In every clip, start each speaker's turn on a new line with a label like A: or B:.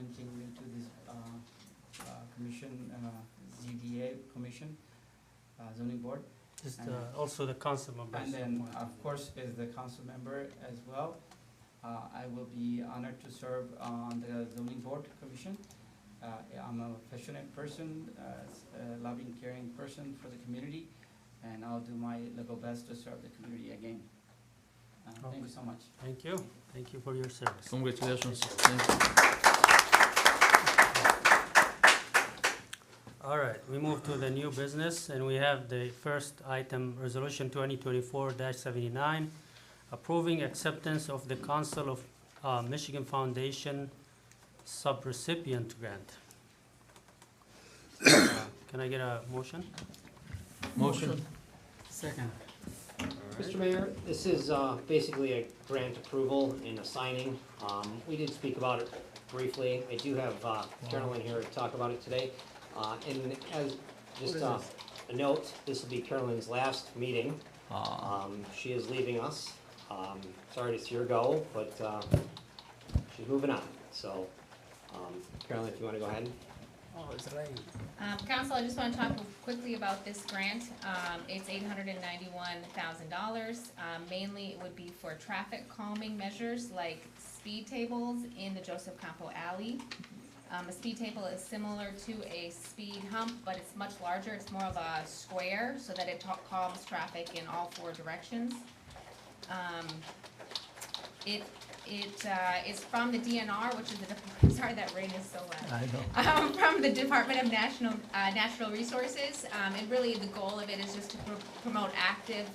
A: appointing me to this commission, ZDA commission, zoning board.
B: Just
A: And-
B: also the council members.
A: And then, of course, as the council member as well, I will be honored to serve on the zoning board commission. I'm a passionate person, loving, caring person for the community, and I'll do my level best to serve the community again. Thank you so much.
B: Thank you. Thank you for your service.
C: Congratulations. Thank you.
B: All right, we move to the new business, and we have the first item, Resolution 2024-79, approving acceptance of the Council of Michigan Foundation subrecipient grant. Can I get a motion?
C: Motion.
A: Second.
D: Mr. Mayor, this is basically a grant approval and a signing. We did speak about it briefly. I do have Carolyn here to talk about it today. And as just a note, this will be Carolyn's last meeting. She is leaving us. Sorry to see her go, but she's moving on. So, Carolyn, if you want to go ahead.
A: Oh, it's right.
E: Council, I just want to talk quickly about this grant. It's $891,000. Mainly it would be for traffic calming measures like speed tables in the Joseph Campo Alley. A speed table is similar to a speed hump, but it's much larger. It's more of a square so that it calms traffic in all four directions. It's from the DNR, which is the, sorry that rain is so loud.
C: I know.
E: From the Department of Natural Resources. And really the goal of it is just to promote active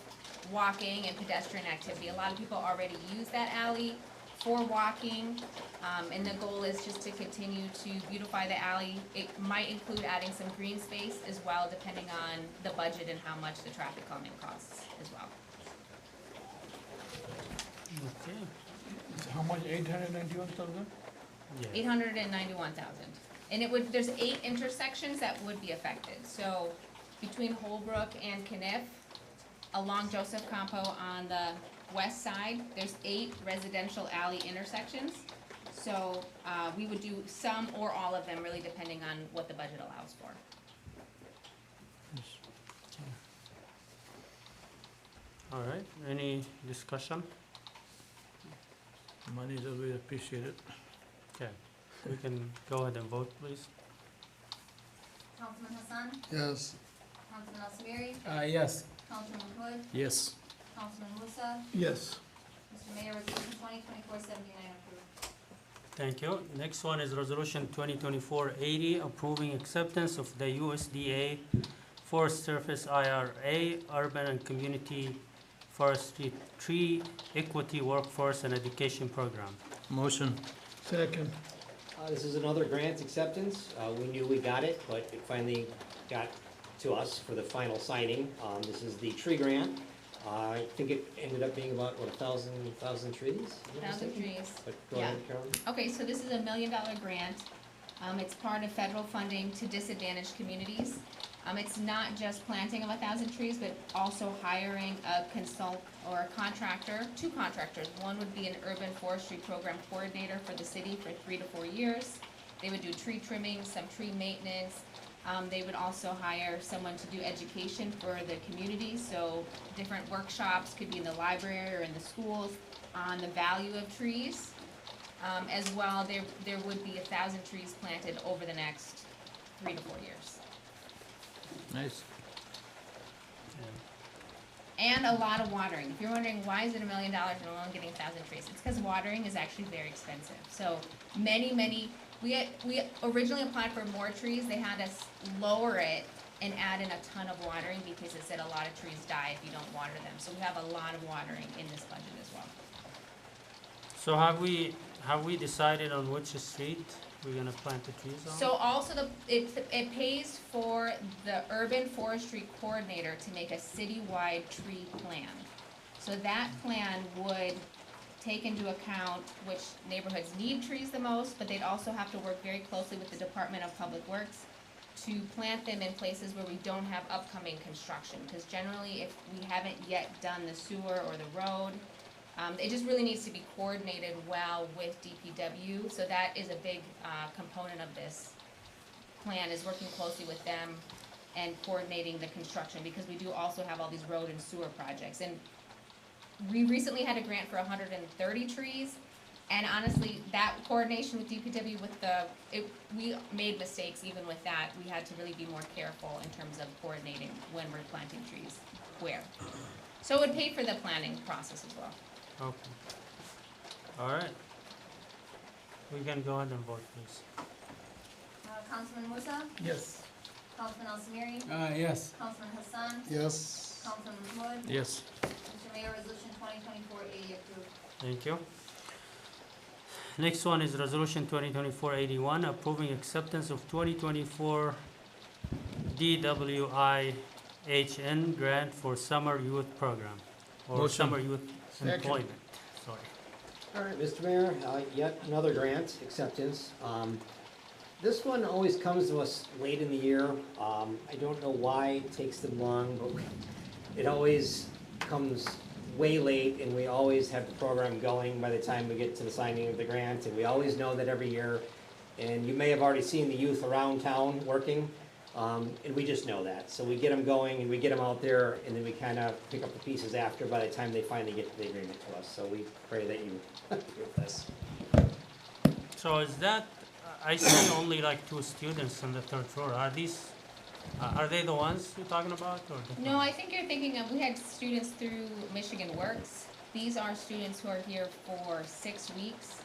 E: walking and pedestrian activity. A lot of people already use that alley for walking, and the goal is just to continue to beautify the alley. It might include adding some green space as well, depending on the budget and how much the traffic calming costs as well.
B: Okay.
F: How much, 891,000?
B: Yeah.
E: 891,000. And it would, there's 8 intersections that would be affected. So between Holbrook and Kniff, along Joseph Campo on the west side, there's 8 residential alley intersections. So we would do some or all of them, really depending on what the budget allows for.
B: All right, any discussion?
C: Money is always appreciated.
B: Okay, we can go ahead and vote, please.
G: Councilman Hassan,
F: Yes.
G: Councilman Al Samiri,
A: Yes.
G: Councilman Hood,
C: Yes.
G: Councilman Musa,
F: Yes.
G: Mr. Mayor, resolution 2024-79 approved.
B: Thank you. Next one is Resolution 2024-80, approving acceptance of the USDA Forest Service IRA, Urban and Community Forestry Tree Equity Workforce and Education Program.
C: Motion.
F: Second.
D: This is another grant acceptance. We knew we got it, but it finally got to us for the final signing. This is the tree grant. I think it ended up being about, what, 1,000 trees? Am I
E: 1,000
D: mistaken?
E: trees.
D: But go ahead, Carolyn.
E: Okay, so this is $1 million grant. It's part of federal funding to disadvantaged communities. It's not just planting of 1,000 trees, but also hiring a contractor, 2 contractors. One would be an urban forestry program coordinator for the city for 3 to 4 years. They would do tree trimming, some tree maintenance. They would also hire someone to do education for the community, so different workshops, could be in the library or in the schools, on the value of trees. As well, there would be 1,000 trees planted over the next 3 to 4 years.
C: Nice.
E: And a lot of watering. If you're wondering why is it $1 million and we're only getting 1,000 trees, it's because watering is actually very expensive. So many, we originally applied for more trees. They had us lower it and add in a ton of watering because it said a lot of trees die if you don't water them. So we have a lot of watering in this budget as well.
B: So have we decided on which street we're gonna plant the trees on?
E: So also it pays for the urban forestry coordinator to make a citywide tree plan. So that plan would take into account which neighborhoods need trees the most, but they'd also have to work very closely with the Department of Public Works to plant them in places where we don't have upcoming construction. Because generally, if we haven't yet done the sewer or the road, It just really needs to be coordinated well with DPW, so that is a big, component of this plan, is working closely with them and coordinating the construction, because we do also have all these road and sewer projects. And we recently had a grant for 130 trees, and honestly, that coordination with DPW we made mistakes even with that. We had to really be more careful in terms of coordinating when we're planting trees, where. So it would pay for the planning process as well.
B: Okay. All right. We can go ahead and vote, please.
G: Councilman Musa,
F: Yes.
G: Councilman Al Samiri,
A: Yes.
G: Councilman Hassan,
F: Yes.
G: Councilman Mahmoud.
C: Yes.
G: Mr. Mayor, resolution 2024-80 approved.
B: Thank you. Next one is Resolution 2024-81, approving acceptance of 2024 DWIHN grant for summer youth program, or
C: Motion.
B: summer youth
F: Second.
B: employment, sorry.
D: All right, Mr. Mayor, yet another grant acceptance. This one always comes to us late in the year. I don't know why it takes them long, but it always comes way late, and we always have the program going by the time we get to the signing of the grant, and we always know that every year. And you may have already seen the youth around town working, and we just know that. So we get them going, and we get them out there, and then we kind of pick up the pieces after by the time they finally get to the agreement to us. So we pray that you approve this.
B: So is that, I see only like 2 students on the 3rd floor, are these, are they the ones you're talking about, or? different?
E: No, I think you're thinking of, we had students through Michigan Works. These are students who are here for 6 weeks.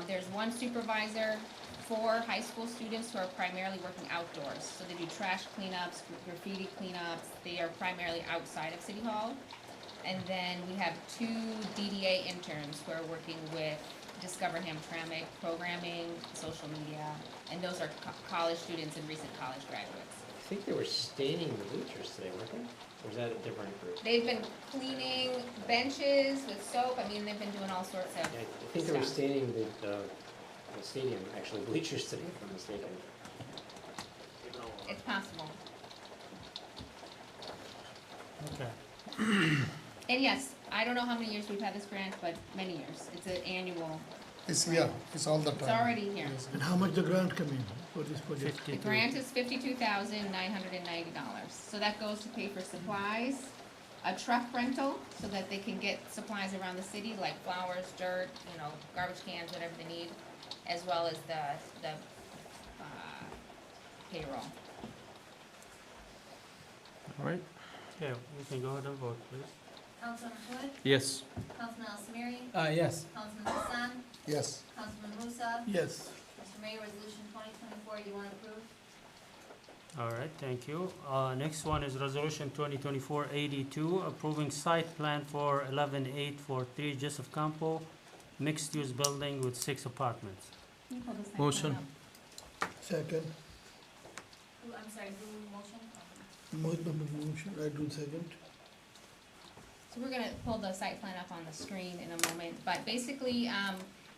E: There's 1 supervisor, 4 high school students who are primarily working outdoors. So they do trash cleanups, graffiti cleanups, they are primarily outside of City Hall. And then we have 2 DDA interns who are working with Discover Hamtramck, programming, social media, and those are college students and recent college graduates.
D: I think they were staining the bleachers today, weren't they? Or is that a different group?
E: They've been cleaning benches with soap. I mean, they've been doing all sorts of
D: Yeah, I think they were
E: stuff.
D: staining the stadium, actually bleachers today, if I'm mistaken.
E: It's possible.
B: Okay,
E: And yes, I don't know how many years we've had this grant, but many years. It's an annual,
F: It's, yeah, it's all the time.
E: it's already here.
F: And how much the grant coming for this project?
B: 52.
E: The grant is $52,990. So that goes to pay for supplies, a truck rental, so that they can get supplies around the city, like flowers, dirt, garbage cans, whatever they need, as well as the payroll.
C: All right.
B: okay, we can go ahead and vote, please.
G: Councilman Mahmoud,
C: Yes.
G: Councilman Al Samiri,
A: Yes.
G: Councilman Hassan,
F: Yes.
G: Councilman Musa.
F: Yes.
G: Mr. Mayor, resolution 2024-81 approved.
B: All right, thank you. Next one is Resolution 2024-82, approving site plan for 11843 Joseph Campo, mixed-use building with 6 apartments.
E: Can you pull this thing
C: Motion.
E: up?
F: Second.
G: I'm sorry, who motion?
F: Mohit Babu motion, I do second.
E: So we're gonna pull the site plan up on the screen in a moment, but basically,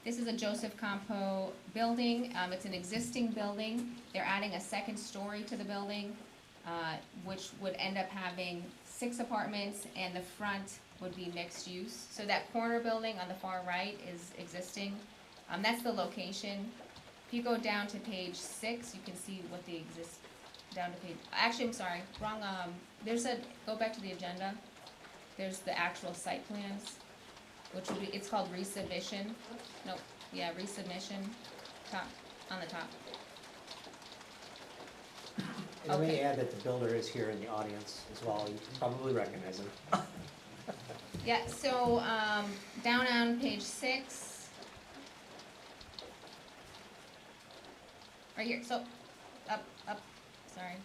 E: this is a Joseph Campo building. It's an existing building. They're adding a 2nd story to the building, which would end up having 6 apartments, and the front would be mixed use. So that corner building on the far right is existing. That's the location. If you go down to page 6, you can see what the down to page, actually, I'm sorry, wrong, go back to the agenda. There's the actual site plans, which will be, it's called resubmission. Nope, yeah, resubmission, on the top.
D: And I may
E: Okay.
D: add that the builder is here in the audience as well, you probably recognize him.
E: Yeah, so, down on page 6. Right here, so, up, sorry.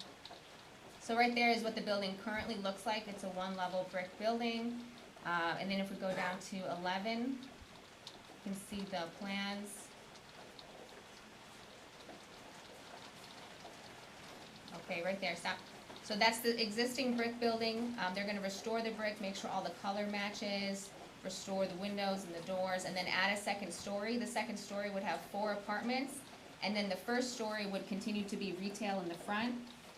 E: So right there is what the building currently looks like. It's a 1-level brick building. And then if we go down to 11, you can see the plans. Okay, right there, stop. So that's the existing brick building. They're gonna restore the brick, make sure all the color matches, restore the windows and the doors, and then add a 2nd story. The 2nd story would have 4 apartments, and then the 1st story would continue to be retail in the front,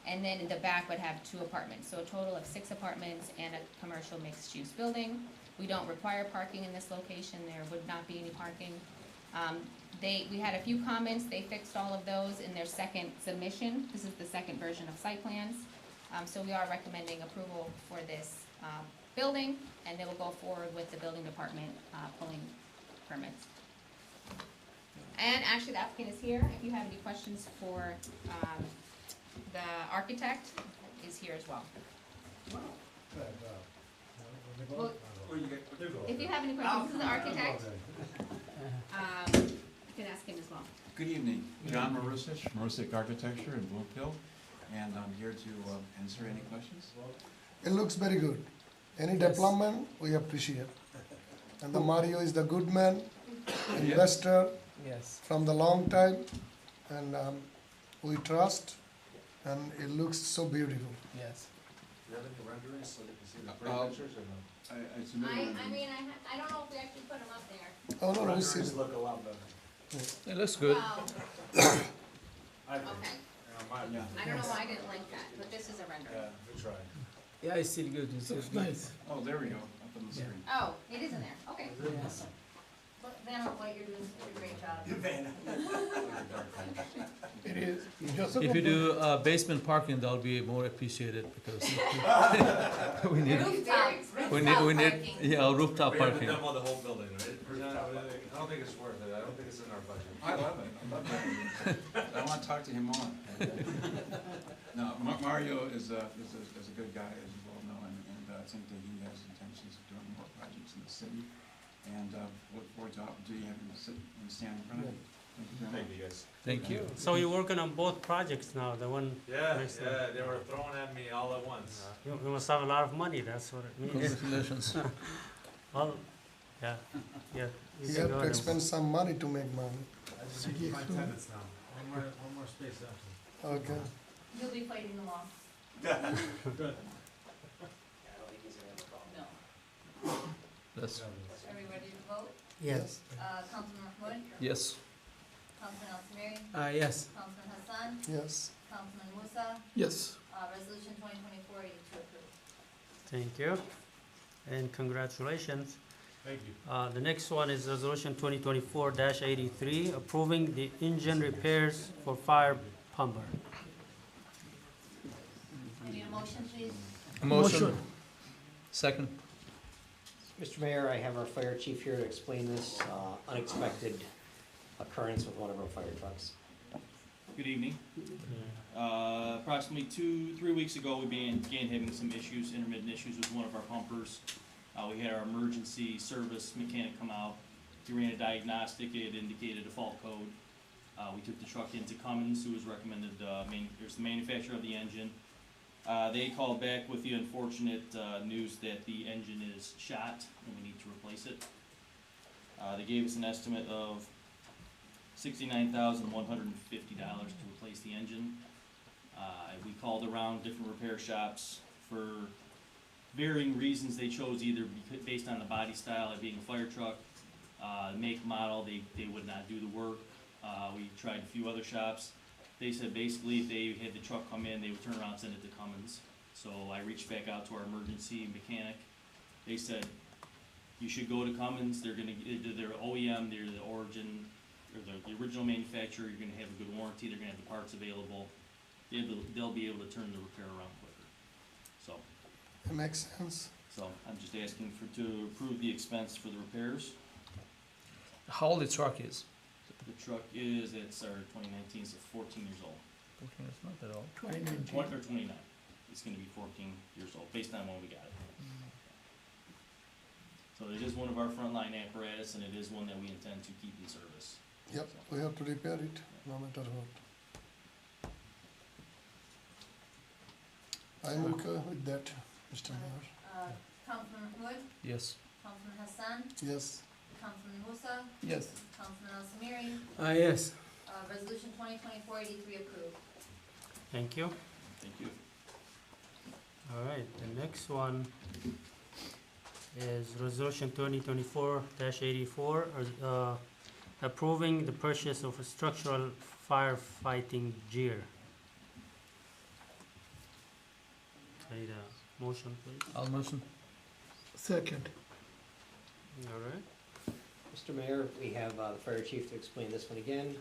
E: And then in the back would have 2 apartments, so a total of 6 apartments and a commercial mixed-use building. We don't require parking in this location, there would not be any parking. We had a few comments, they fixed all of those in their second submission. This is the second version of site plans. So we are recommending approval for this, building, and then we'll go forward with the building department, pulling permits. And actually, the applicant is here, if you have any questions for, the architect is here as well. Well, if you have any questions, this is the architect, you can ask him as well.
H: Good evening, John Marusich, Marusich Architecture in Bluefield, and I'm here to answer any questions.
F: It looks very good. Any development, we appreciate. And the Mario is the good man, investor
B: Yes.
F: from the long time, and we trust, and it looks so beautiful.
B: Yes.
I: Do you have any renderings so they can see the
H: Uh,
I: pretty pictures or no?
H: I submitted.
E: I don't know if we actually put him up there.
F: Oh, no, we see
I: Renderings
F: it.
I: look a lot better.
C: It looks good.
I: I think.
E: Okay,
I: Yeah.
E: I don't know why I didn't link that, but this is a rendering.
I: Yeah, we tried.
B: Yeah, it's still good.
F: Looks nice.
H: Oh, there we go, up on the screen.
E: Oh, it is in there, okay.
B: Yes.
G: Vanna, what you're doing is a great job.
F: It is. Just
C: If you do basement parking, that'll be more appreciated because we need,
G: Rooftop.
C: yeah, rooftop
I: We have to
C: parking.
I: demo the whole building, right? I don't think it's worth it, I don't think it's in our budget.
H: I love it. I want to talk to him more. No, Mario is a good guy, as you well know, and I think that he has intentions of doing more projects in the city. And look forward to the opportunity having to sit and stand in front of you. Thank you very much.
I: Thank you, guys.
C: Thank you.
B: So you're working on both projects now, the one,
I: Yeah,
B: Next
I: yeah, they were throwing at me all at once.
B: you must have a lot of money, that's what it means.
C: Congratulations.
B: Well, yeah, yeah.
F: You
B: can
F: have
B: go
F: to
B: ahead.
F: expend some money to make money.
I: I just need to find tenants now. One more space after.
F: Okay.
G: You'll be fighting them off.
I: Good.
G: No.
C: That's,
G: Are we ready to vote?
B: Yes.
G: Councilman Mahmoud,
C: yes.
G: Councilman Al Samiri,
B: Yes.
G: Councilman Hassan,
F: Yes.
G: Councilman Musa,
F: Yes.
G: resolution 2024-82 approved.
B: Thank you, and congratulations.
I: Thank you.
B: The next one is resolution 2024-83, approving the engine repairs for fire pumper.
G: I need a motion, please.
C: Motion. Second.
D: Mr. Mayor, I have our fire chief here to explain this unexpected occurrence with one of our fire trucks.
J: Good evening. Approximately 3 weeks ago, we began having some issues, intermittent issues with one of our pumpers. We had our emergency service mechanic come out. He ran a diagnostic, it indicated a fault code. We took the truck into Cummins, who was recommended, there's the manufacturer of the engine. They called back with the unfortunate news that the engine is shot and we need to replace it. They gave us an estimate of $69,150 to replace the engine. We called around different repair shops for varying reasons. They chose either based on the body style, it being a fire truck, make, model, they would not do the work. We tried a few other shops. They said basically if they had the truck come in, they would turn around and send it to Cummins. So I reached back out to our emergency mechanic. They said, you should go to Cummins, they're OEM, they're the origin, or the original manufacturer, you're gonna have a good warranty, they're gonna have the parts available. They'll be able to turn the repair around quicker. So,
F: It makes sense.
J: I'm just asking to approve the expense for the repairs.
C: How old the truck is?
J: The truck it's our 2019, so 14 years old.
C: It's not that old.
J: 29. It's gonna be 14 years old, based on when we got it. So it is one of our frontline apparatus, and it is one that we intend to keep in service.
F: Yep, we have to repair it, no matter what. I'm okay with that, Mr. Mayor.
G: Councilman Mahmoud,
C: Yes.
G: Councilman Hassan,
F: Yes.
G: Councilman Musa,
F: Yes.
G: Councilman Al Samiri,
B: Yes.
G: resolution 2024-83 approved.
B: Thank you.
J: Thank you.
B: All right, the next one is resolution 2024-84, approving the purchase of a structural firefighting gear. I need a motion, please.
C: I'll motion.
F: Second.
B: All right.
D: Mr. Mayor, we have the fire chief to explain this one again.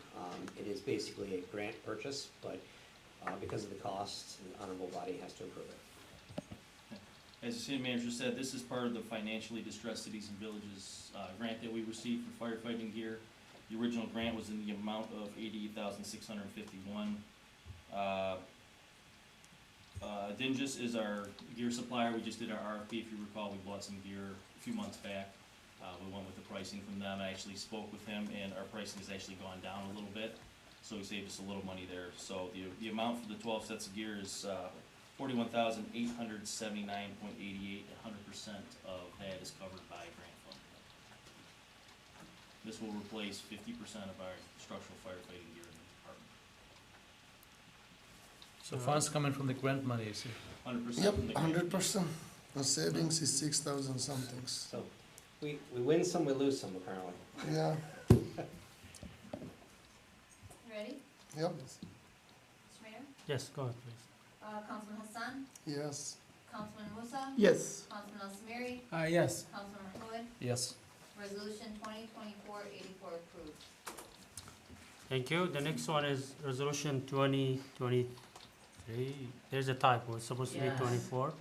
D: It is basically a grant purchase, but because of the cost, the honorable body has to approve it.
J: As the city manager said, this is part of the financially distressed cities and villages grant that we received for firefighting gear. The original grant was in the amount of $88,651. Dingus is our gear supplier. We just did our RFP. If you recall, we bought some gear a few months back. We went with the pricing from them. I actually spoke with him, and our pricing has actually gone down a little bit, so he saved us a little money there. So the amount for the 12 sets of gear is $41,879.88. 100% of that is covered by grant funding. This will replace 50% of our structural firefighting gear in the department.
C: So funds coming from the grant money, you see.
J: 100%
F: Yep,
J: from the grant.
F: 100%. The savings is 6,000 somethings.
D: So we win some, we lose some apparently.
F: Yeah,
G: Ready?
F: yep,
G: Mr. Mayor?
B: Yes, go ahead, please.
G: Councilman Hassan,
F: yes.
G: Councilman Musa,
F: Yes.
G: Councilman Al Samiri,
A: Yes.
G: Councilman Mahmoud,
C: Yes.
G: Resolution 2024-84 approved.
B: Thank you. The next one is Resolution 2023, there's a typo, it's supposed to be
A: Yes.
B: 24.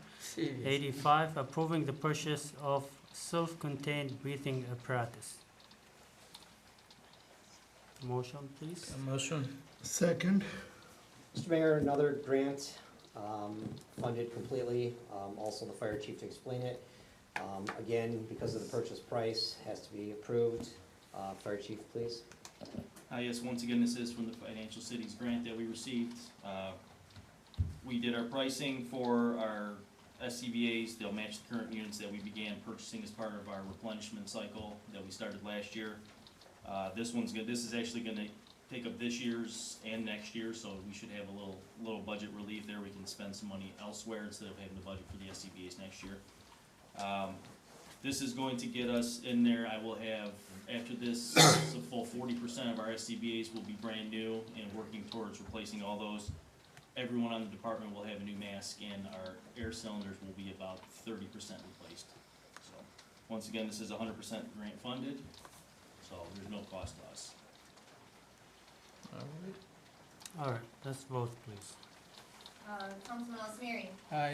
B: 85, approving the purchase of self-contained breathing apparatus. Motion, please.
C: A motion.
F: Second.
D: Mr. Mayor, another grant, funded completely, also the fire chief to explain it. Again, because of the purchase price, has to be approved. Fire chief, please.
J: Yes, once again, this is from the Financial Cities grant that we received. We did our pricing for our SCBA's. They'll match the current units that we began purchasing as part of our replenishment cycle that we started last year. This one's good. This is actually gonna take up this year's and next year, so we should have a little budget relief there. We can spend some money elsewhere instead of having to budget for the SCBA's next year. This is going to get us in there. I will have, after this, a full 40% of our SCBA's will be brand new and working towards replacing all those. Everyone on the department will have a new mask, and our air cylinders will be about 30% replaced. So, once again, this is 100% grant funded, so there's no cost to us.
C: All right.
B: All right, let's vote, please.
G: Councilman Al Samiri,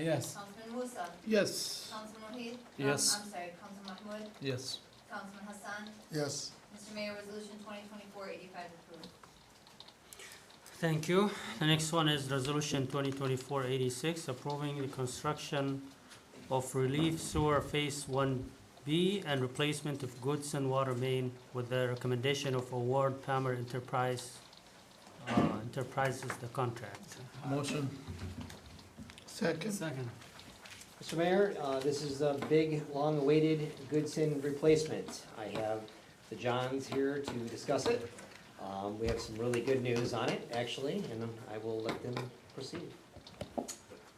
A: Yes.
G: Councilman Musa,
F: Yes.
G: Councilman Wahid.
C: Yes.
G: I'm sorry, Councilman Mahmoud,
C: Yes.
G: Councilman Hassan.
F: Yes.
G: Mr. Mayor, Resolution 2024-85 approved.
B: Thank you. The next one is Resolution 2024-86, approving the construction of relief sewer Phase 1B and replacement of Goodson water main with the recommendation of award Palmer Enterprises the contract.
C: Motion.
F: Second.
B: Second.
D: Mr. Mayor, this is a big, long-awaited Goodson replacement. I have the Johns here to discuss it. We have some really good news on it, actually, and I will let them proceed.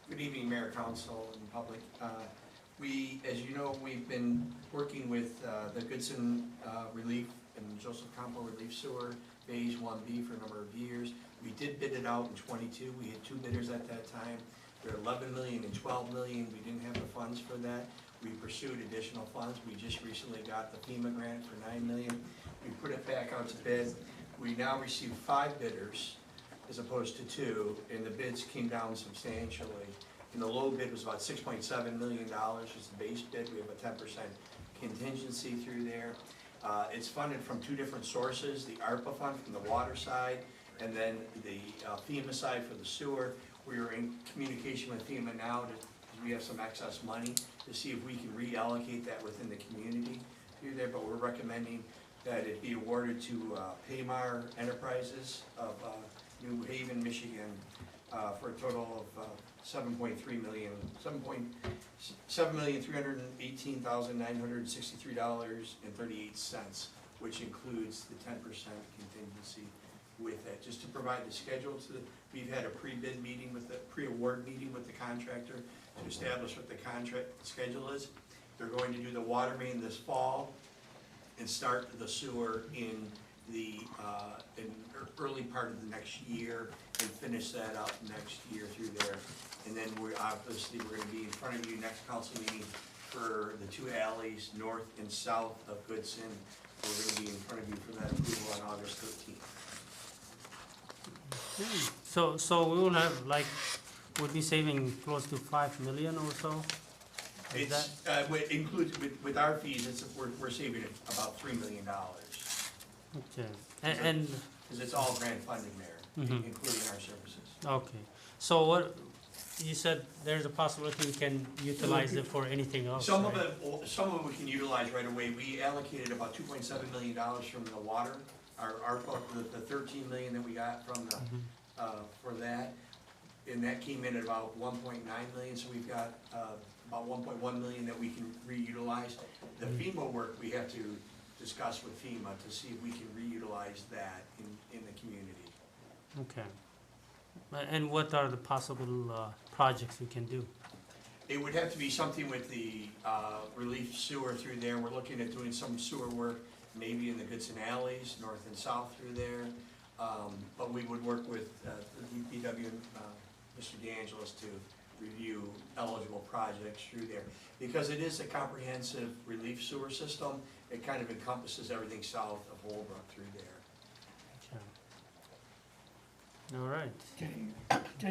K: Good evening, Mayor, Council, and public. As you know, we've been working with the Goodson Relief and Joseph Campo Relief Sewer, Phase 1B, for a number of years. We did bid it out in '22. We had two bidders at that time. There were 11 million and 12 million. We didn't have the funds for that. We pursued additional funds. We just recently got the FEMA grant for 9 million. We put it back out to bid. We now received 5 bidders as opposed to 2, and the bids came down substantially. And the low bid was about $6.7 million, is the base bid. We have a 10% contingency through there. It's funded from 2 different sources, the ARPA fund from the water side, and then the FEMA side for the sewer. We are in communication with FEMA now, because we have some excess money, to see if we can reallocate that within the community through there, but we're recommending that it be awarded to Paymar Enterprises of New Haven, Michigan, for a total of $7,318,963.38, which includes the 10% contingency with that. Just to provide the schedule to we've had a pre-award meeting with the contractor to establish what the contract schedule is. They're going to do the water main this fall and start the sewer in the early part of the next year, and finish that up next year through there. And then we're gonna be in front of you next council meeting for the two alleys, north and south of Goodson. We're gonna be in front of you for that approval on August 13th.
B: So we will have like, we'll be saving close to 5 million or so? Is that,
K: It's, included, with our fees, we're saving about $3 million.
B: okay, and,
K: Because it's all grant funding there,
B: Mhm.
K: including our services.
B: okay. So what, you said there's a possibility we can utilize it for anything else,
K: Some of
B: right?
K: it we can utilize right away. We allocated about $2.7 million from the water, the 13 million that we got from the,
B: Mhm.
K: for that. And that came in at about 1.9 million, so we've got, about 1.1 million that we can reutilize. The FEMA work, we have to discuss with FEMA to see if we can reutilize that in the community.
B: Okay. And what are the possible projects we can do?
K: It would have to be something with the relief sewer through there. We're looking at doing some sewer work, maybe in the Goodson alleys, north and south through there. But we would work with the DPW, Mr. DeAngelis, to review eligible projects through there. Because it is a comprehensive relief sewer system, it kind of encompasses everything south of Holbrook through there.
B: Okay. All right.
L: Can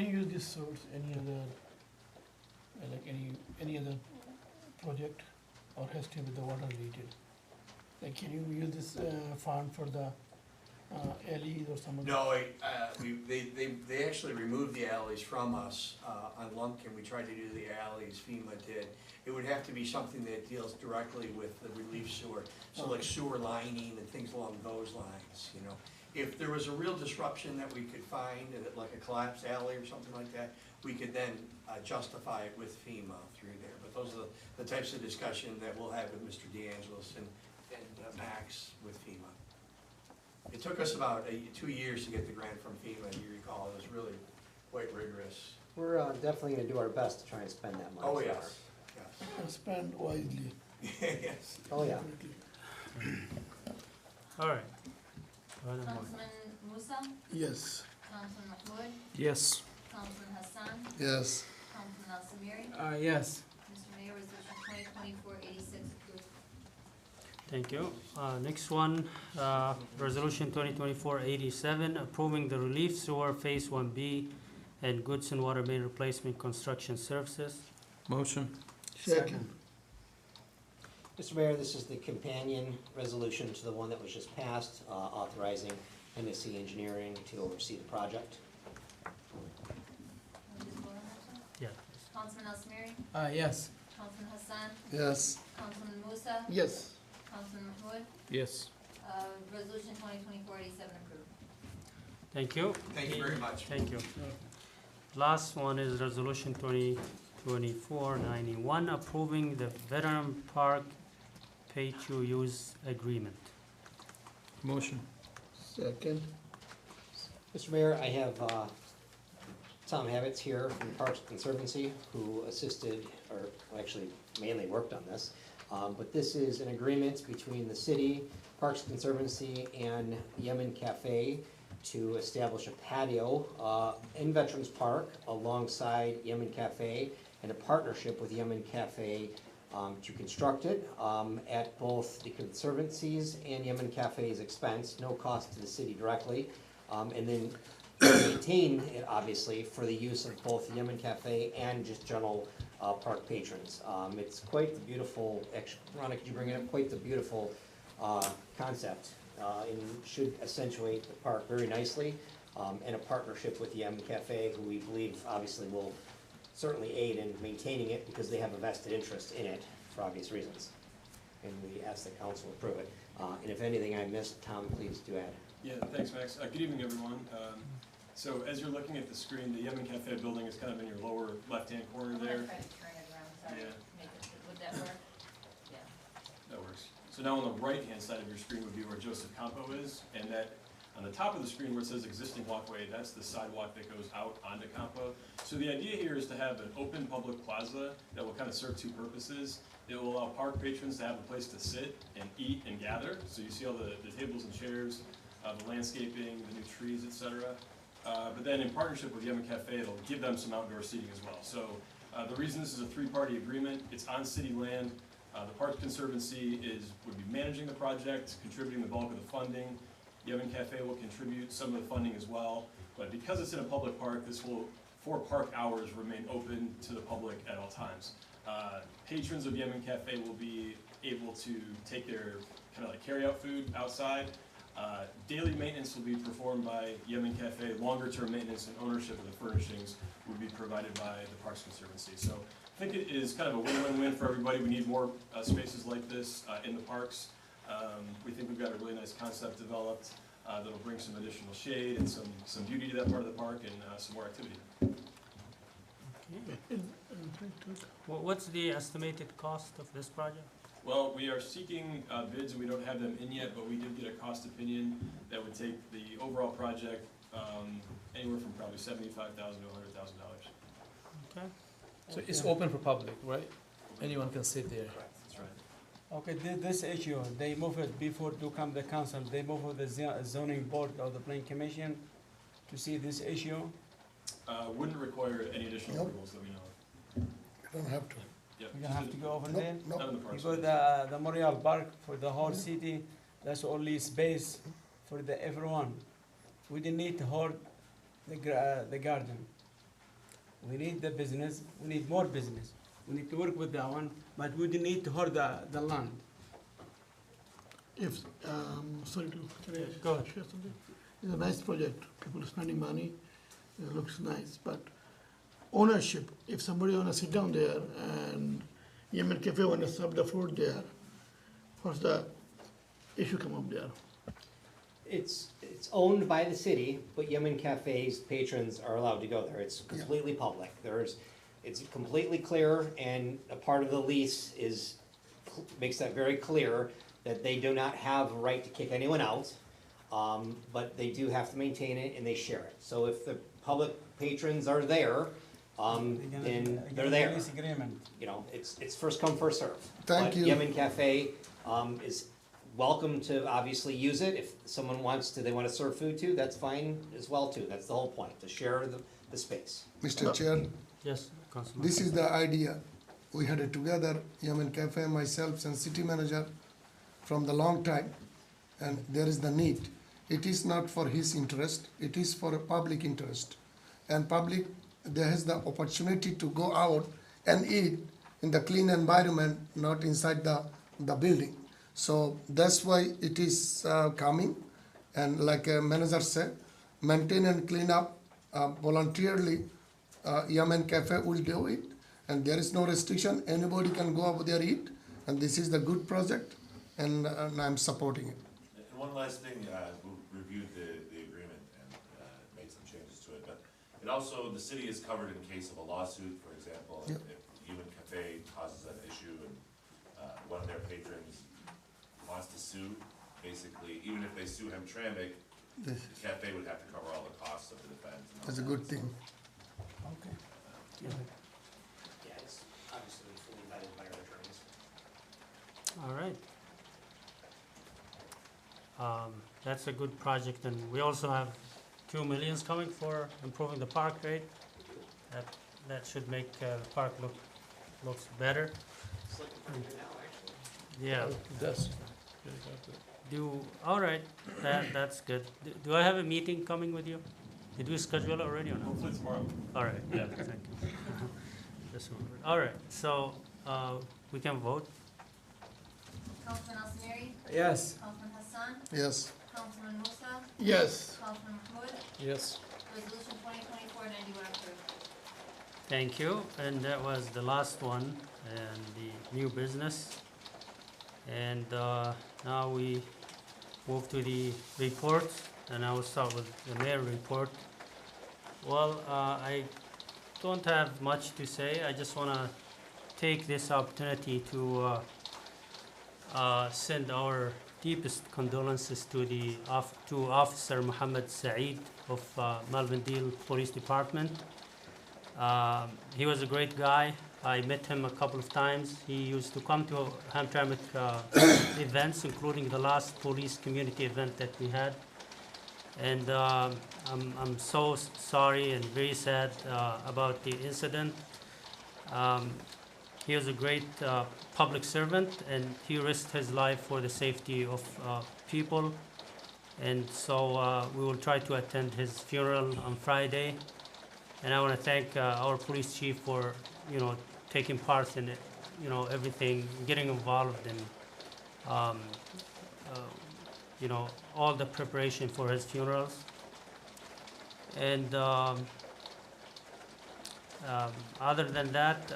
L: you use this source, any other, like any other project, or has to be the water related? Like, can you use this fund for the alleys or some of the?
K: No, they actually removed the alleys from us on Lumpkin. We tried to do the alleys, FEMA did. It would have to be something that deals directly with the relief sewer, so like sewer lining and things along those lines, you know. If there was a real disruption that we could find, like a collapsed alley or something like that, we could then justify it with FEMA through there. But those are the types of discussion that we'll have with Mr. DeAngelis and Max with FEMA. It took us about 2 years to get the grant from FEMA, you recall. It was really quite rigorous.
D: We're definitely gonna do our best to try and spend that money.
K: Oh,
D: somewhere.
K: yes, yes.
F: Spend wisely.
K: Yes.
D: Oh, yeah.
B: All right. Go ahead, Mark.
G: Councilman Musa,
F: Yes.
G: Councilman Mahmoud,
C: Yes.
G: Councilman Hassan,
F: Yes.
G: Councilman Al Samiri.
A: Yes.
G: Mr. Mayor, resolution 2024-86 approved.
B: Thank you. Next one, Resolution 2024-87, approving the relief sewer Phase 1B and Goodson Water Main Replacement Construction Services.
C: Motion.
F: Second.
D: Mr. Mayor, this is the companion resolution to the one that was just passed, authorizing MSC Engineering to oversee the project.
G: Can we just vote on that, sir?
B: Yeah.
G: Councilman Al Samiri,
A: Yes.
G: Councilman Hassan,
F: Yes.
G: Councilman Musa,
F: Yes.
G: Councilman Mahmoud.
C: Yes.
G: Resolution 2024-87 approved.
B: Thank you.
K: Thank you very much.
B: Thank you. Last one is Resolution 2024-91, approving the Veteran Park pay-to-use agreement.
C: Motion.
F: Second.
D: Mr. Mayor, I have Tom Habitz here from the Parks Conservancy, who assisted, or actually mainly worked on this. But this is an agreement between the city, Parks Conservancy, and Yemen Cafe to establish a patio in Veterans Park alongside Yemen Cafe, and a partnership with Yemen Cafe to construct it at both the Conservancy's and Yemen Cafe's expense, no cost to the city directly, and then maintain it obviously for the use of both the Yemen Cafe and just general park patrons. It's quite the beautiful, Rhonda, could you bring it up? Quite the beautiful concept, and should accentuate the park very nicely, and a partnership with the Yemen Cafe, who we believe obviously will certainly aid in maintaining it because they have a vested interest in it for obvious reasons. And we ask the council approve it. And if anything I missed, Tom, please do add.
M: Yeah, thanks, Max. Good evening, everyone. So as you're looking at the screen, the Yemen Cafe building is kind of in your lower left-hand corner
G: I'm gonna
M: there.
G: try to turn it around, sorry.
M: Yeah.
G: Make it, would that work? Yeah.
M: That works. So now on the right-hand side of your screen would be where Joseph Campo is, and that, on the top of the screen where it says existing walkway, that's the sidewalk that goes out onto Campo. So the idea here is to have an open public plaza that will kind of serve two purposes. It will allow park patrons to have a place to sit and eat and gather. So you see all the tables and chairs, the landscaping, the new trees, etc. but then in partnership with Yemen Cafe, it'll give them some outdoor seating as well. So the reason this is a three-party agreement, it's on city land. The Parks Conservancy would be managing the project, contributing the bulk of the funding. Yemen Cafe will contribute some of the funding as well. But because it's in a public park, this will, for park hours, remain open to the public at all times. Patrons of Yemen Cafe will be able to take their kind of like carry-out food outside. Daily maintenance will be performed by Yemen Cafe. Longer-term maintenance and ownership of the furnishings would be provided by the Parks Conservancy. So I think it is kind of a win-win-win for everybody. We need more spaces like this in the parks. We think we've got a really nice concept developed that'll bring some additional shade and some beauty to that part of the park and some more activity.
B: What's the estimated cost of this project?
M: Well, we are seeking bids, and we don't have them in yet, but we did get a cost opinion that would take the overall project anywhere from probably $75,000 to $100,000.
B: Okay.
C: So it's open for public, right? Anyone can sit there.
M: That's right.
A: Okay, this issue, they move it before to come the council, they move it the zoning board or the planning commission to see this issue?
M: Wouldn't require any additional
F: Nope.
M: approvals that we know of.
F: You don't have to.
M: Yep.
A: You don't have to go over
F: No,
A: there?
F: no.
M: None of the parks.
A: Because the Memorial Park for the whole city, that's only space for the everyone. We didn't need to hold the garden. We need the business, we need more business. We need to work with that one, but we didn't need to hold the land.
L: If, sorry to, can I
B: Go ahead.
L: share something? It's a nice project, people are spending money, it looks nice, but ownership, if somebody wanna sit down there and Yemen Cafe wanna serve the food there, what's the issue come up there?
D: It's owned by the city, but Yemen Cafe's patrons are allowed to go there. It's completely public. It's completely clear, and a part of the lease makes that very clear that they do not have a right to kick anyone out, but they do have to maintain it and they share it. So if the public patrons are there, then they're there.
A: Lease agreement.
D: You know, it's first come, first serve.
F: Thank you.
D: But Yemen Cafe is welcome to obviously use it. If someone they want to serve food too, that's fine as well too. That's the whole point, to share the space.
F: Mr. Chair,
B: Yes, Councilman.
F: this is the idea. We had it together, Yemen Cafe, myself and city manager from the long time. And there is the need. It is not for his interest, it is for a public interest. And public, there has the opportunity to go out and eat in the clean environment, not inside the building. So that's why it is coming. And like a manager said, maintain and clean up voluntarily. Yemen Cafe will do it. And there is no restriction. Anybody can go over there eat. And this is the good project. And I'm supporting it.
I: And one last thing, we reviewed the agreement and made some changes to it, but it also, the city is covered in case of a lawsuit, for example,
F: Yep.
I: if Yemen Cafe causes an issue and one of their patrons wants to sue, basically, even if they sue Hamtramck, the cafe would have to cover all the costs of the defense. and all
F: That's a
I: that.
F: good thing.
A: Okay.
D: Yeah, it's obviously fully vetted by our attorneys.
B: All right. That's a good project, and we also have 2 millions coming for improving the park rate. That should make the park looks better.
D: It's looking pretty good now, actually.
B: Yeah.
C: It does.
B: All right, that's good. Do I have a meeting coming with you? Did we schedule it already or not?
M: Hopefully tomorrow.
B: All right, yeah, thank you. Just one minute. All right, so we can vote.
G: Councilman Al Samiri,
A: Yes.
G: Councilman Hassan,
F: Yes.
G: Councilman Musa,
L: Yes,
G: Councilman Mahmoud,
C: Yes.
G: Resolution 2024-91 approved.
B: Thank you, and that was the last one, and the new business. And now we move to the report, and I will start with the mayor report. Well, I don't have much to say. I just want to take this opportunity to send our deepest condolences to Officer Mohammed Saeed of Malvindale Police Department. He was a great guy. I met him a couple of times. He used to come to Hamtramck events, including the last police community event that we had. And I'm so sorry and very sad about the incident. He was a great public servant, and he risked his life for the safety of people. And so we will try to attend his funeral on Friday. And I want to thank our police chief for, taking part in it, everything, getting involved in, all the preparation for his funerals. And other than that,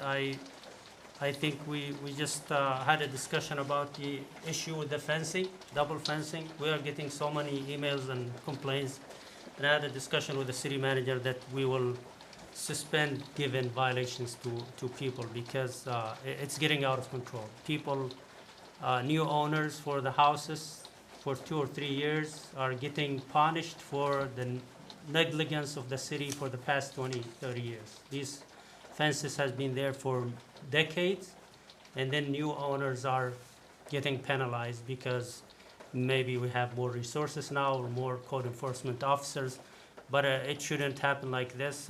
B: I think we just had a discussion about the issue with the fencing, double fencing. We are getting so many emails and complaints. And I had a discussion with the city manager that we will suspend given violations to people because it's getting out of control. People, new owners for the houses for 2 or 3 years are getting punished for the negligence of the city for the past 20, 30 years. These fences has been there for decades, and then new owners are getting penalized because maybe we have more resources now or more code enforcement officers, but it shouldn't happen like this.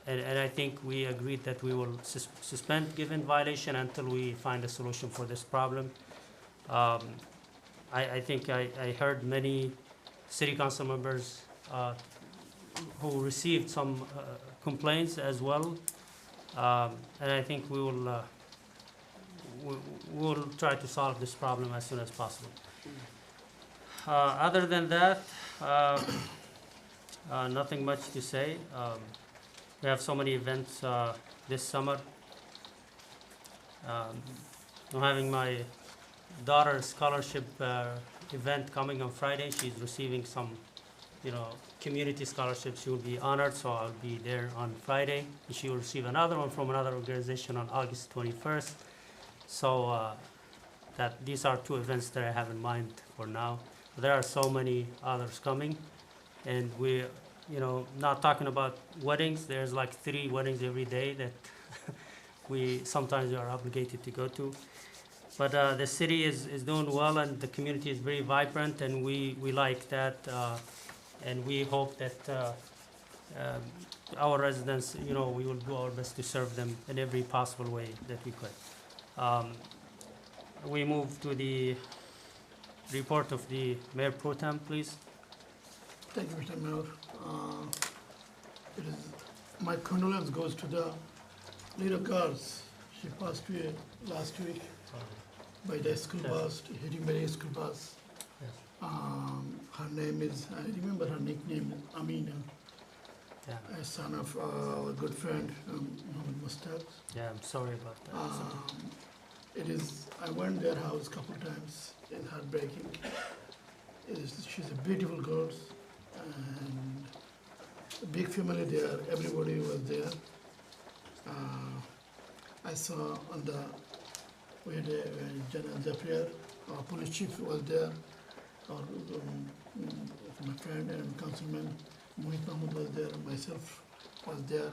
B: And I think we agreed that we will suspend given violation until we find a solution for this problem. I think I heard many city council members who received some complaints as well. And I think we will try to solve this problem as soon as possible. Other than that, nothing much to say. We have so many events this summer. I'm having my daughter's scholarship event coming on Friday. She's receiving some, community scholarships. She will be honored, so I'll be there on Friday. And she will receive another one from another organization on August 21st. So these are 2 events that I have in mind for now. There are so many others coming, and we, not talking about weddings. There's like 3 weddings every day that we sometimes are obligated to go to. But the city is doing well, and the community is very vibrant, and we like that. And we hope that our residents, we will do our best to serve them in every possible way that we could. We move to the report of the Mayor Pro Tem, please.
L: Thank you, Mr. Mayor. My condolence goes to the little girls. She passed away last week by the school bus, hitting by the school bus. Her name is, I remember her nickname, Amina, a son of a good friend, Mohammed Mustaq.
B: Yeah, I'm sorry about that.
L: I went their house a couple of times, it's heartbreaking. She's a beautiful girl, and a big family there, everybody was there. I saw we had a Janazah prayer, our police chief was there, my friend and councilman Mohit Mahmood was there, myself was there,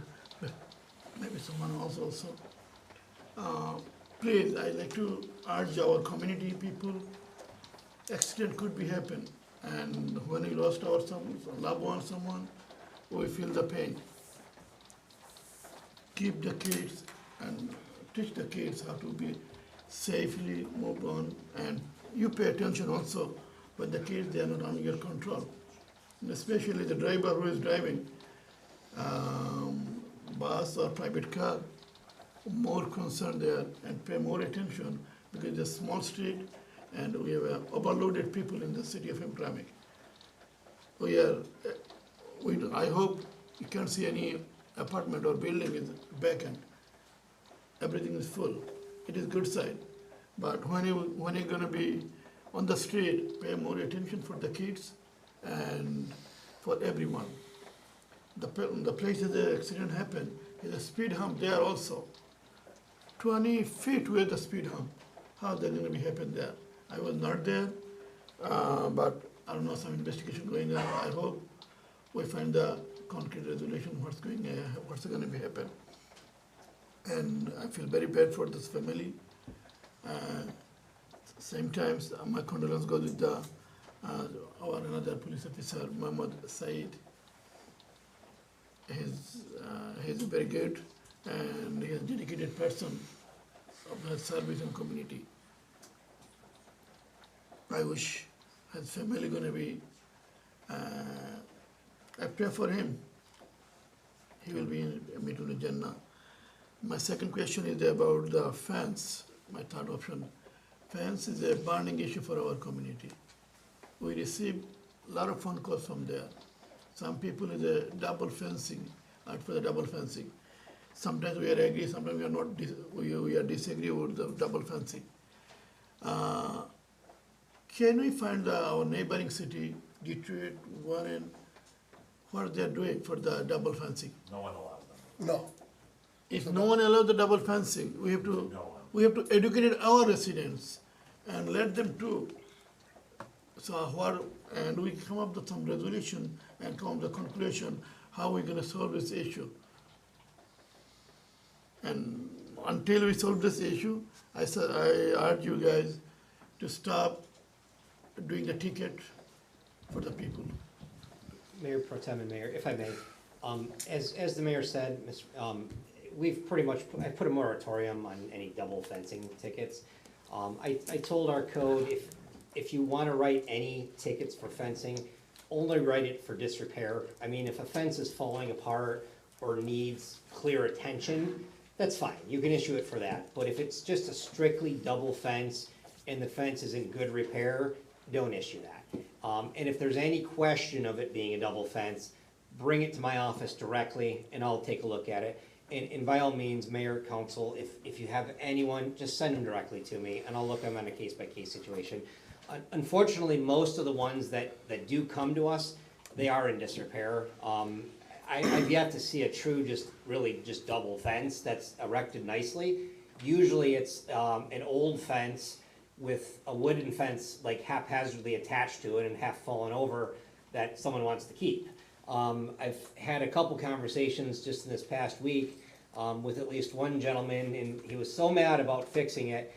L: maybe someone else also. Please, I like to urge our community people, accident could be happen, and when we lost our loved one, someone, we feel the pain. Keep the kids and teach the kids how to be safely move on, and you pay attention also when the kids, they are not under your control. And especially the driver who is driving bus or private car, more concerned there and pay more attention because it's a small street and we have overloaded people in the city of Hamtramck. I hope you can't see any apartment or building is vacant. Everything is full. It is good side. But when you're going to be on the street, pay more attention for the kids and for everyone. The places the accident happened is a speed hump there also. 20 feet where the speed hump. How they're going to be happen there? I was not there, but I don't know, some investigation going on. I hope we find the concrete resolution, what's going to be happen. And I feel very bad for this family. Same time, my condolence goes with the Our another police officer, Muhammad Said. He's very good and he is a dedicated person of the service and community. I wish his family gonna be, I pray for him. He will be in Mitul Jannah. My second question is about the fence, my third option. Fence is a burning issue for our community. We receive a lot of phone calls from there. Some people is a double fencing, out for the double fencing. Sometimes we are agree, sometimes we are not, we are disagree with the double fencing. Can we find our neighboring city, Detroit, Warren, what they are doing for the double fencing?
I: No one allows them.
F: No.
L: If no one allows the double fencing, we have to, we have to educate our residents and let them do. So what, and we come up with some resolution and come to the conclusion how we're gonna solve this issue. And until we solve this issue, I urge you guys to stop doing the ticket for the people.
D: Mayor Pro Tem and Mayor, if I may, as the mayor said, we've pretty much, I put a moratorium on any double fencing tickets. I told our code, if you wanna write any tickets for fencing, only write it for disrepair. I mean, if a fence is falling apart or needs clear attention, that's fine, you can issue it for that. But if it's just a strictly double fence and the fence is in good repair, don't issue that. And if there's any question of it being a double fence, bring it to my office directly and I'll take a look at it. And by all means, mayor, council, if you have anyone, just send them directly to me and I'll look at them on a case-by-case situation. Unfortunately, most of the ones that do come to us, they are in disrepair. I've yet to see a true, just double fence that's erected nicely. Usually it's an old fence with a wooden fence like haphazardly attached to it and half fallen over that someone wants to keep. I've had a couple conversations just in this past week with at least one gentleman, and he was so mad about fixing it,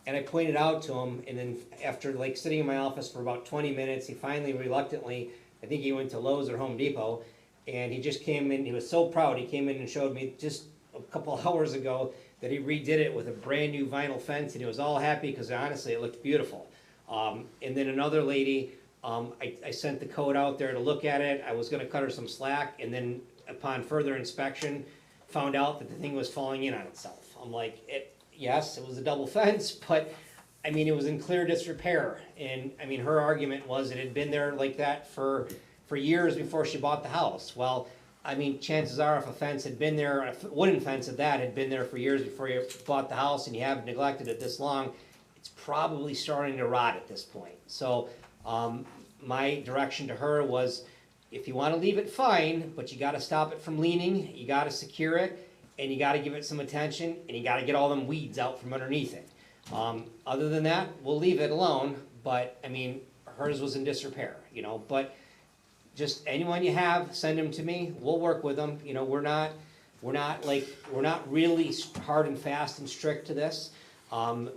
D: and I pointed out to him, and then after like sitting in my office for about 20 minutes, he finally reluctantly, I think he went to Lowe's or Home Depot, and he just came in, he was so proud, he came in and showed me just a couple hours ago that he redid it with a brand new vinyl fence, and he was all happy because honestly it looked beautiful. And then another lady, I sent the code out there to look at it. I was gonna cut her some slack, and then upon further inspection, found out that the thing was falling in on itself. I'm like, yes, it was a double fence, but I mean, it was in clear disrepair. And I mean, her argument was it had been there like that for years before she bought the house. Well, I mean, chances are if a fence had been there, a wooden fence at that had been there for years before you bought the house and you haven't neglected it this long, it's probably starting to rot at this point. So my direction to her was, if you wanna leave it, fine, but you gotta stop it from leaning, you gotta secure it, and you gotta give it some attention, and you gotta get all them weeds out from underneath it. Other than that, we'll leave it alone, but I mean, hers was in disrepair, you know, but just anyone you have, send them to me, we'll work with them, you know, we're not really hard and fast and strict to this.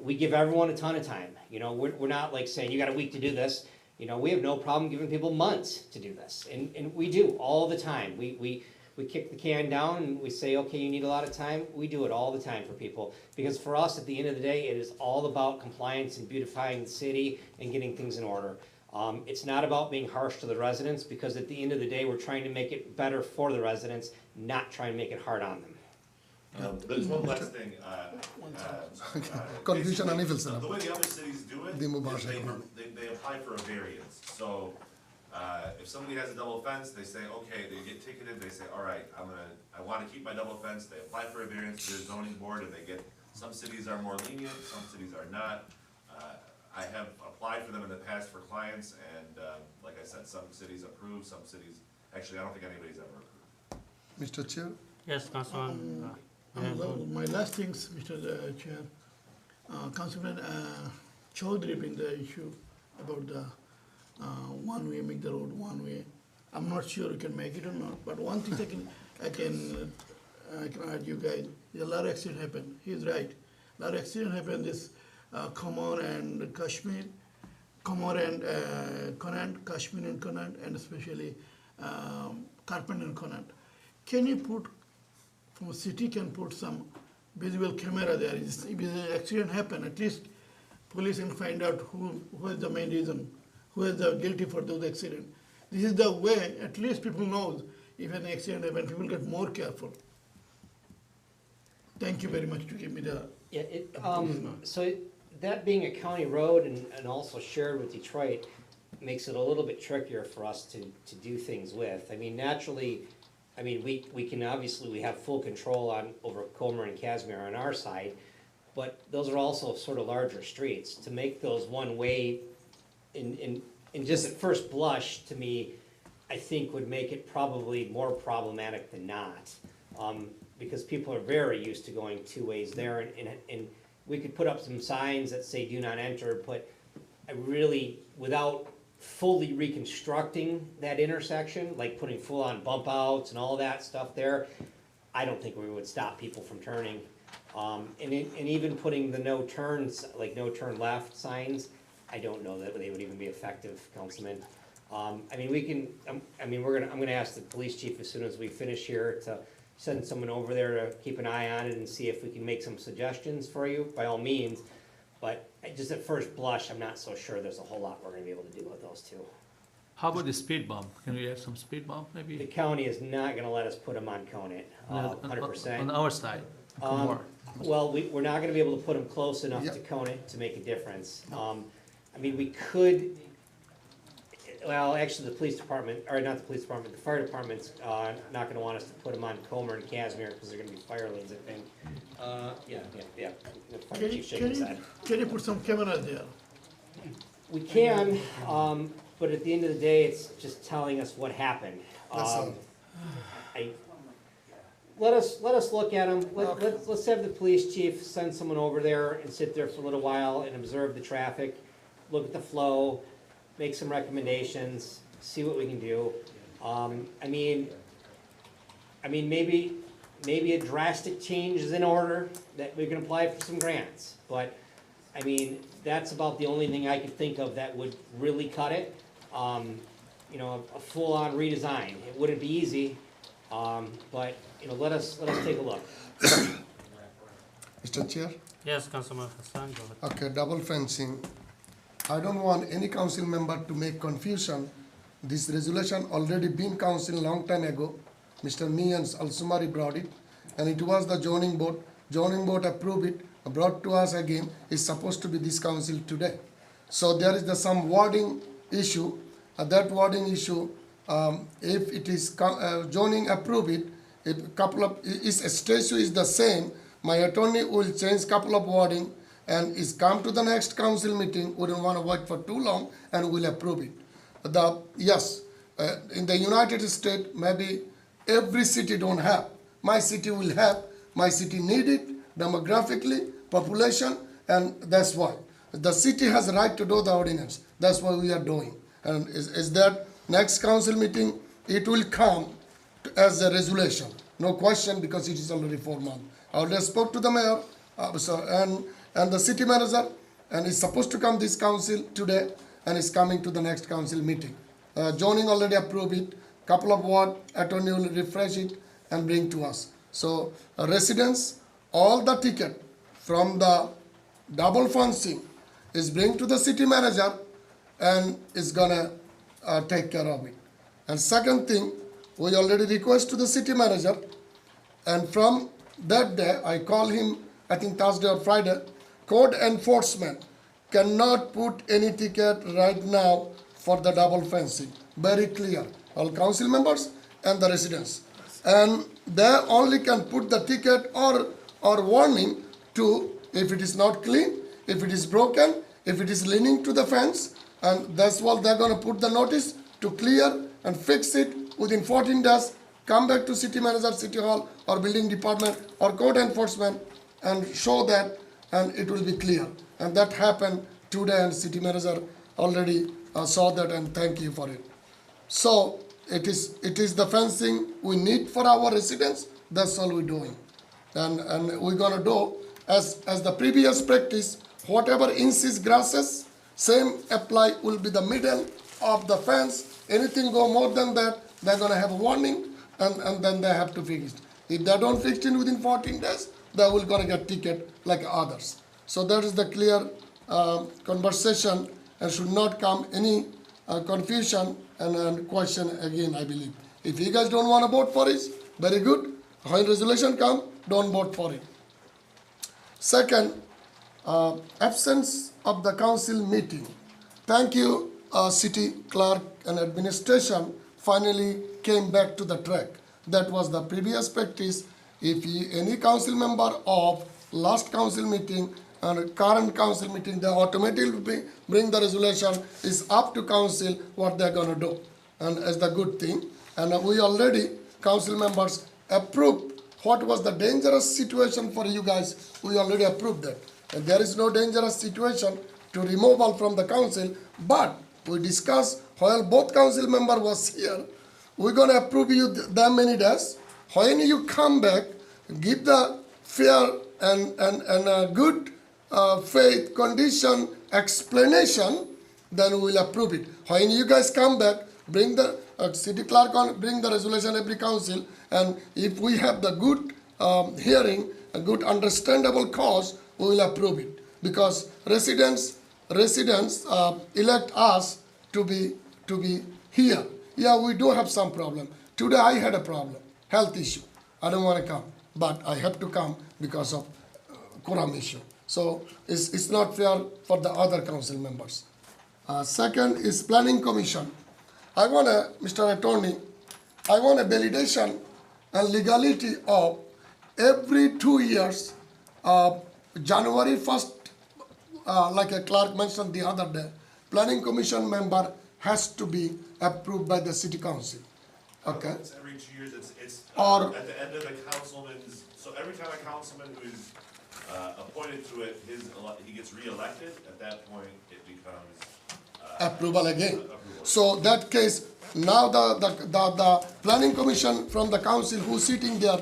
D: We give everyone a ton of time, you know, we're not like saying you got a week to do this, you know, we have no problem giving people months to do this, and we do all the time. We kick the can down and we say, okay, you need a lot of time, we do it all the time for people, because for us, at the end of the day, it is all about compliance and beautifying the city and getting things in order. It's not about being harsh to the residents, because at the end of the day, we're trying to make it better for the residents, not trying to make it hard on them.
I: There's one last thing,
F: Confusion and evil,
I: the way the other cities do it,
F: The
I: is
F: Mubarak economy.
I: they apply for a variance. So, if somebody has a double fence, they say, okay, they get ticketed, they say, all right, I wanna keep my double fence, they apply for a variance to their zoning board, and they get, some cities are more lenient, some cities are not. I have applied for them in the past for clients, and, like I said, some cities approve, some cities, actually, I don't think anybody's ever approved.
F: Mr. Chair?
B: Yes, Councilman.
L: My last things, Mr. Chair, Councilman Chaudhary bring the issue about the one way, make the road one way. I'm not sure you can make it or not, but one thing I can add you guys, a lot of accident happened, he's right. A lot of accident happened this Khammar and Kashmir, Comor and Conant, Kashmir and Conant, and especially Carpenter and Conant. Can you put, from a city can put some visual camera there? If an accident happen, at least police can find out who is the main reason, who is the guilty for those accident. This is the way, at least people know if an accident happen, people get more careful. Thank you very much to give me the.
D: Yeah, so that being a county road and also shared with Detroit makes it a little bit trickier for us to do things with. I mean, naturally, I mean, we can obviously, we have full control over Comer and Casimir on our side, but those are also sort of larger streets. To make those one-way, in just at first blush, to me, I think would make it probably more problematic than not. Because people are very used to going two ways there, and we could put up some signs that say do not enter, but I really, without fully reconstructing that intersection, like putting full-on bump outs and all that stuff there, I don't think we would stop people from turning. And even putting the no turns, like no turn left signs, I don't know that they would even be effective, Councilman. I mean, we can, I'm gonna ask the police chief as soon as we finish here to send someone over there to keep an eye on it and see if we can make some suggestions for you, by all means. But just at first blush, I'm not so sure there's a whole lot we're gonna be able to do with those two.
C: How about the speed bump? Can we add some speed bump,
D: The
C: maybe?
D: county is not gonna let us put them on Conant,
C: On
D: 100%.
C: our side, Comor.
D: Well, we're not gonna be able to put them close enough to Conant to make a difference. I mean, we could, well, actually, the police department, or not the police department, the fire department's not gonna want us to put them on Comer and Casimir, because they're gonna be fire lanes, I think. Yeah. The fire chief shaking his head.
L: Can you put some cameras there?
D: We can, but at the end of the day, it's just telling us what happened.
F: That's all.
D: Let us look at them. Let's have the police chief send someone over there and sit there for a little while and observe the traffic, look at the flow, make some recommendations, see what we can do. I mean, maybe a drastic change is in order, that we can apply for some grants. But, I mean, that's about the only thing I could think of that would really cut it. You know, a full-on redesign. It wouldn't be easy, but, you know, let us take a look.
F: Mr. Chair?
B: Yes, Councilman Hassan, go ahead.
F: Okay, double fencing. I don't want any council member to make confusion. This resolution already been council long time ago. Mr. Mians Al-Sumari brought it, and it was the zoning board. Zoning board approved it, brought to us again. It's supposed to be this council today. So there is some wording issue. That wording issue, if it is zoning approved it, if couple of statute is the same, my attorney will change couple of wording and is come to the next council meeting. We don't want to wait for too long, and we'll approve it. In the United States, maybe every city don't have. My city will have. My city need it demographically, population, and that's why. The city has a right to do the ordinance. That's what we are doing. And is that next council meeting, it will come as a resolution. No question, because it is already 4 months. I already spoke to the mayor and the city manager, and it's supposed to come this council today, and it's coming to the next council meeting. Zoning already approved it. Couple of word, attorney will refresh it and bring to us. So residents, all the ticket from the double fencing is bring to the city manager, and is gonna take care of it. And second thing, we already request to the city manager, and from that day, I call him, I think Thursday or Friday, code enforcement cannot put any ticket right now for the double fencing. Very clear, all council members and the residents. And they only can put the ticket or warning to, if it is not clean, if it is broken, if it is leaning to the fence, and that's what they're gonna put the notice to clear and fix it within 14 days, come back to city manager, city hall, or building department, or code enforcement, and show that, and it will be clear. And that happened today, and city manager already saw that, and thank you for it. So it is the fencing we need for our residents. That's all we're doing, and we're gonna do as the previous practice. Whatever inches grasses, Same apply will be the middle of the fence. Anything go more than that, they're gonna have a warning, and then they have to fix it. If they don't fix it within 14 days, they will gonna get ticket like others. So that is the clear conversation, and should not come any confusion and question again, I believe. If you guys don't wanna vote for it, very good. When resolution come, don't vote for it. Second, absence of the council meeting. Thank you, city clerk and administration finally came back to the track. That was the previous practice. If any council member of last council meeting and current council meeting, they automatically bring the resolution. Is up to council what they're gonna do, and as the good thing. And we already, council members, approved what was the dangerous situation for you guys. We already approved that. And there is no dangerous situation to removal from the council, but we discussed while both council member was here, we're gonna approve you that many days. When you come back, give the fair and a good faith condition explanation, then we'll approve it. When you guys come back, bring the city clerk on, bring the resolution every council, and if we have the good hearing, a good understandable cause, we will approve it. Because residents elect us to be here. Yeah, we do have some problem. Today I had a problem, health issue. I don't want to come, but I have to come because of quorum issue. So it's not fair for the other council members. Second is planning commission. I want Mr. Attorney, I want a validation and legality of every 2 years, January 1st, like a clerk mentioned the other day, planning commission member has to be approved by the city council. Okay?
I: It's every 2 years, it's
F: Or-
I: at the end of the councilman's, so every time a councilman who's appointed to it, he gets re-elected, at that point, it becomes
F: Approval again.
I: approval.
F: So that case, now the planning commission from the council who's sitting there,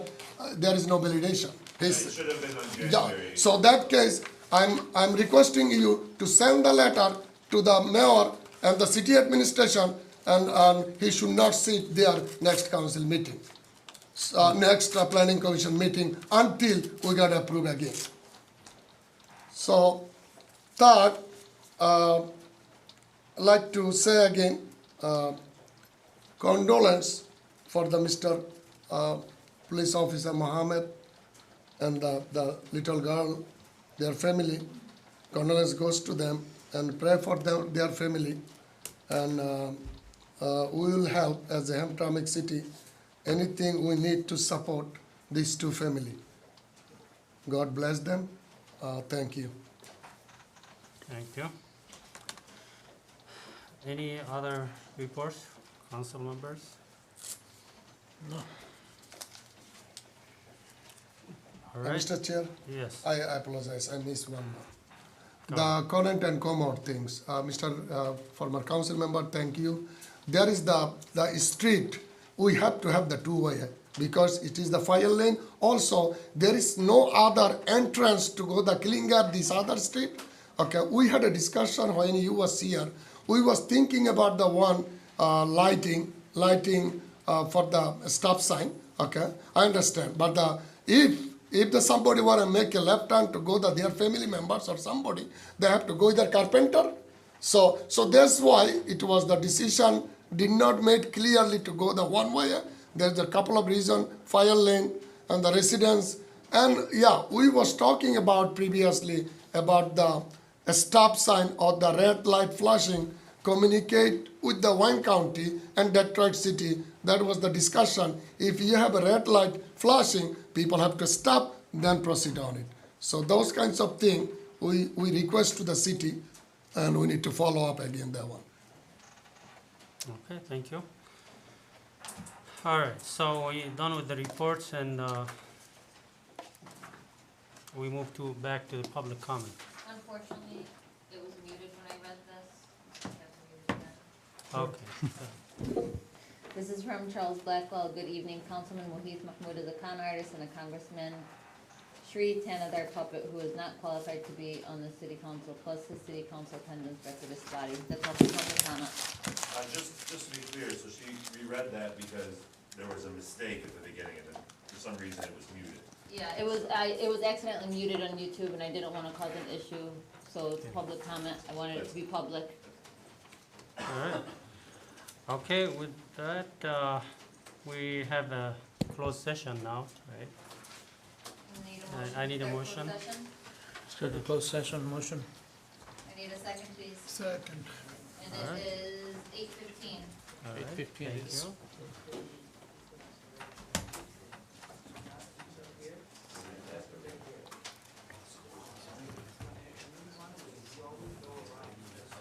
F: there is no validation.
I: It should have been on
F: Yeah,
I: January.
F: so that case, I'm requesting you to send the letter to the mayor and the city administration, and he should not sit there next council meeting, next planning commission meeting, until we get approved again. So, third, I'd like to say again, condolence for the Mr. Police Officer Mohammed and the little girl, their family. Condolence goes to them, and pray for them, their family. And we will help as a Hamtramck City, anything we need to support these two families. God bless them. Thank you.
B: Thank you. Any other reports, council members?
L: No.
B: All right.
F: Mr. Chair,
B: Yes.
F: I apologize, I missed one more.
B: Go
F: The current and commode things, Mr. Former council member, thank you. There is the street, we have to have the two-way, because it is the fire lane. Also, there is no other entrance to go the Killingar, this other street. Okay, we had a discussion when you was here. We was thinking about the one lighting for the stop sign. Okay, I understand. But if somebody want to make a left turn to go to their family members or somebody, they have to go with their carpenter. So that's why it was the decision did not made clearly to go the one way. There's a couple of reasons, fire lane and the residents. And yeah, we was talking about previously about the stop sign or the red light flashing communicate with the Wayne County and Detroit City. That was the discussion. If you have a red light flashing, people have to stop, then proceed on it. So those kinds of things we request to the city, and we need to follow up again that one.
B: Okay, thank you. All right, so we're done with the reports, and we move back to the public comment.
G: Unfortunately, it was muted when I read this. I have to mute it again.
B: Okay.
G: This is from Charles Blackwell. Good evening, Councilman Mohit Mahmood is a con artist and a congressman Sri Tanadar Puppet, who is not qualified to be on the city council, plus his city council attendance record is spotty. That's all for public comment.
I: Just to be clear, so she reread that because there was a mistake at the beginning and then for some reason it was muted.
G: Yeah, it was accidentally muted on YouTube and I didn't wanna cause an issue, so it's public comment. I wanted it to be public.
B: Alright. Okay, with that, we have a closed session now, right? I need a
G: to
B: motion.
G: start closed session.
C: Start the closed session motion.
G: I need a second, please.
F: Second.
G: And
B: Alright.
G: it is 8:15.
B: Alright,
C: 8:15
B: thank
C: is-
B: you.